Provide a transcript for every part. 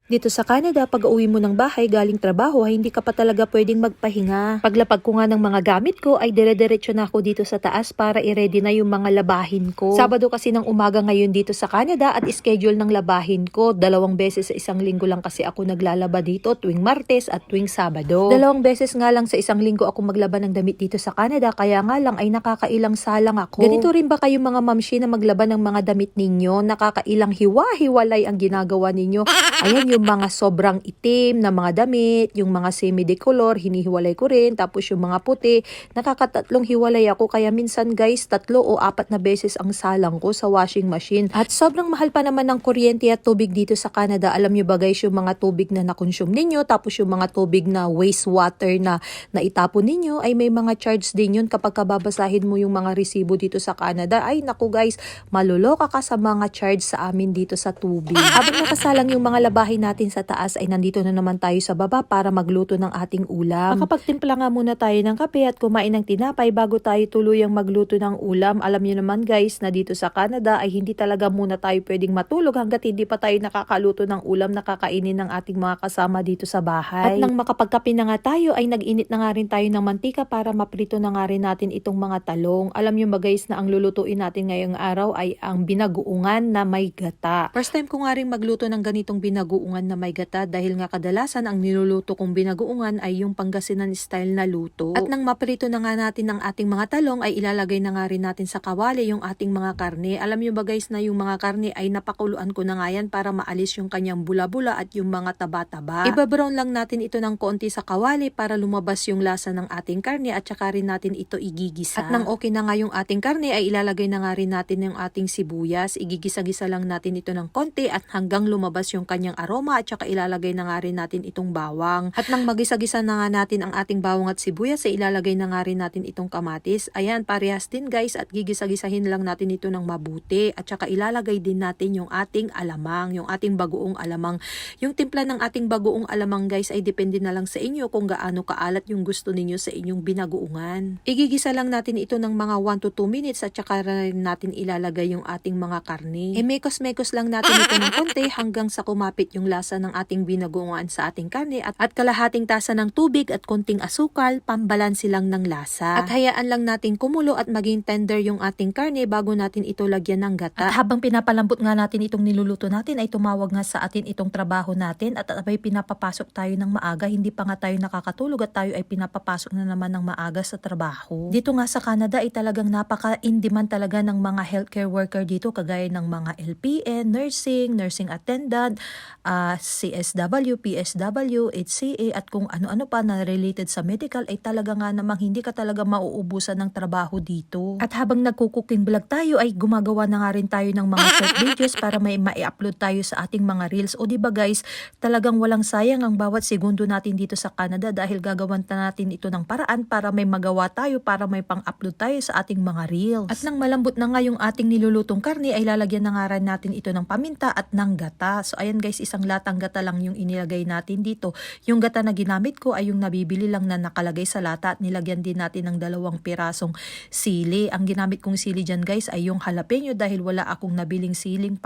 Dito sa Canada, pag uwi mo ng bahay galing trabaho ay hindi ka pa talaga pwedeng magpahinga. Paglapag ko nga ng mga gamit ko ay dire-diretso na ako dito sa taas para i-ready na yung mga labahin ko. Sabado kasi ng umaga ngayon dito sa Canada at schedule ng labahin ko. 2 beses sa isang linggo lang kasi ako naglalaba dito tuwing Martes at tuwing Sabado. 2 beses nga lang sa isang linggo ako maglaba ng damit dito sa Canada kaya nga lang ay nakakailang salang ako. Ganito rin ba kayo mga mamshi na maglaba ng mga damit ninyo? Nakakailang hiwa-hiwalay ang ginagawa ninyo? Ayan yung mga sobrang itim na mga damit, yung mga semi-decolor, hinihiwalay ko rin. Tapos yung mga puti, nakakatatlong hiwalay ako. Kaya minsan guys, 3 o 4 na beses ang salang ko sa washing machine. At sobrang mahal pa naman ng kuryente at tubig dito sa Canada. Alam nyo ba guys, yung mga tubig na nakonsume ninyo, tapos yung mga tubig na wastewater na naitapon ninyo, ay may mga charge din yun kapag kababasahin mo yung mga resibo dito sa Canada. Ay naku guys, maluloka ka sa mga charge sa amin dito sa tubig. Habang nakasalang yung mga labahin natin sa taas ay nandito na naman tayo sa baba para magluto ng ating ulam. Makapagtimpla nga muna tayo ng kape at kumain ng tinapay bago tayo tuluyang magluto ng ulam. Alam niyo naman guys na dito sa Canada ay hindi talaga muna tayo pwedeng matulog hanggat hindi pa tayo nakakaluto ng ulam na kakainin ng ating mga kasama dito sa bahay. At nang makapagkape na nga tayo ay nag-init na nga rin tayo ng mantika para maprito na nga rin natin itong mga talong. Alam niyo ba guys na ang lulutuin natin ngayong araw ay ang binagoongan na may gata. First time ko nga rin magluto ng ganitong binagoongan na may gata dahil nga kadalasan ang niluluto kong binagoongan ay yung Pangasinan style na luto. At nang maprito na nga natin ang ating mga talong ay ilalagay na nga rin natin sa kawali yung ating mga karne. Alam nyo ba guys na yung mga karne ay napakuluan ko na nga yan para maalis yung kanyang bula-bula at yung mga taba-taba. Ibabrown lang natin ito ng konti sa kawali para lumabas yung lasa ng ating karne at saka rin natin ito igigisa. At nang okay na nga yung ating karne ay ilalagay na nga rin natin yung ating sibuyas. Igigisa-gisa lang natin ito ng konti at hanggang lumabas yung kanyang aroma at saka ilalagay na nga rin natin itong bawang. At nang magisa-gisa na nga natin ang ating bawang at sibuyas ay ilalagay na nga rin natin itong kamatis. Ayan, parehas din guys at gigisa-gisahin lang natin ito ng mabuti at saka ilalagay din natin yung ating alamang, yung ating bagoong alamang. Yung timpla ng ating bagoong alamang guys ay depende na lang sa inyo kung gaano kaalat yung gusto ninyo sa inyong binagoongan. Igigisa lang natin ito ng mga 1 to 2 minutes at saka rin natin ilalagay yung ating mga karne. Mekos-mekos lang natin ito ng konti hanggang sa kumapit yung lasa ng ating binagoongan sa ating karne at kalahating tasa ng tubig at konting asukal, pambalansi lang ng lasa. At hayaan lang natin kumulo at maging tender yung ating karne bago natin ito lagyan ng gata. At habang pinapalambot nga natin itong niluluto natin ay tumawag nga sa atin itong trabaho natin at abay pinapapasok tayo ng maaga. Hindi pa nga tayo nakakatulog at tayo ay pinapapasok na naman ng maaga sa trabaho. Dito nga sa Canada ay talagang napaka-in-demand talaga ng mga healthcare worker dito kagaya ng mga LPN, nursing attendant, CSW, PSW, HCA at kung ano-ano pa na related sa medical ay talaga nga namang hindi ka talaga mauubusan ng trabaho dito. At habang nagkukuking vlog tayo ay gumagawa na nga rin tayo ng mga short videos para may ma-upload tayo sa ating mga reels. O diba guys, talagang walang sayang ang bawat segundo natin dito sa Canada dahil gagawan na natin ito ng paraan para may magawa tayo, para may pang-upload tayo sa ating mga reels. At nang malambot na nga yung ating nilulutong karne ay lalagyan na nga rin natin ito ng paminta at ng gata. So ayan guys, isang latang gata lang yung inilagay natin dito. Yung gata na ginamit ko ay yung nabibili lang na nakalagay sa lata at nilagyan din natin ng 2 pirasong sili. Ang ginamit kong sili dyan guys ay yung jalapeno dahil wala akong nabiling siling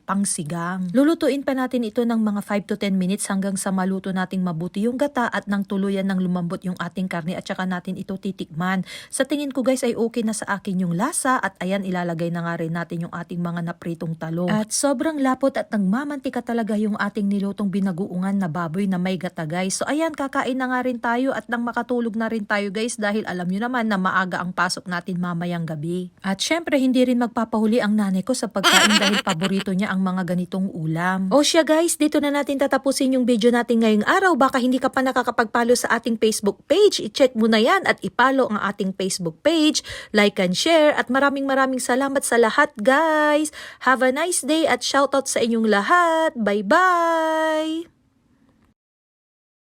pangsigang. Lulutuin pa natin ito ng mga 5 to 10 minutes hanggang sa maluto nating mabuti yung gata at nang tuluyan ng lumambot yung ating karne at saka natin ito titikman. Sa tingin ko guys ay okay na sa akin yung lasa at ayan ilalagay na nga rin natin yung ating mga napritong talong. At sobrang lapot at nagmamantika talaga yung ating nilutong binagoongan na baboy na may gata guys. So ayan, kakain na nga rin tayo at nang makatulog na rin tayo guys dahil alam nyo naman na maaga ang pasok natin mamayang gabi. At syempre hindi rin magpapahuli ang nanay ko sa pagkain dahil paborito niya ang mga ganitong ulam. O siya guys, dito na natin tatapusin yung video natin ngayong araw. Baka hindi ka pa nakakapag-follow sa ating Facebook page, i-check mo na yan at i-follow ang ating Facebook page, like and share at maraming salamat sa lahat guys. Have a nice day at shoutout sa inyong lahat. Bye bye!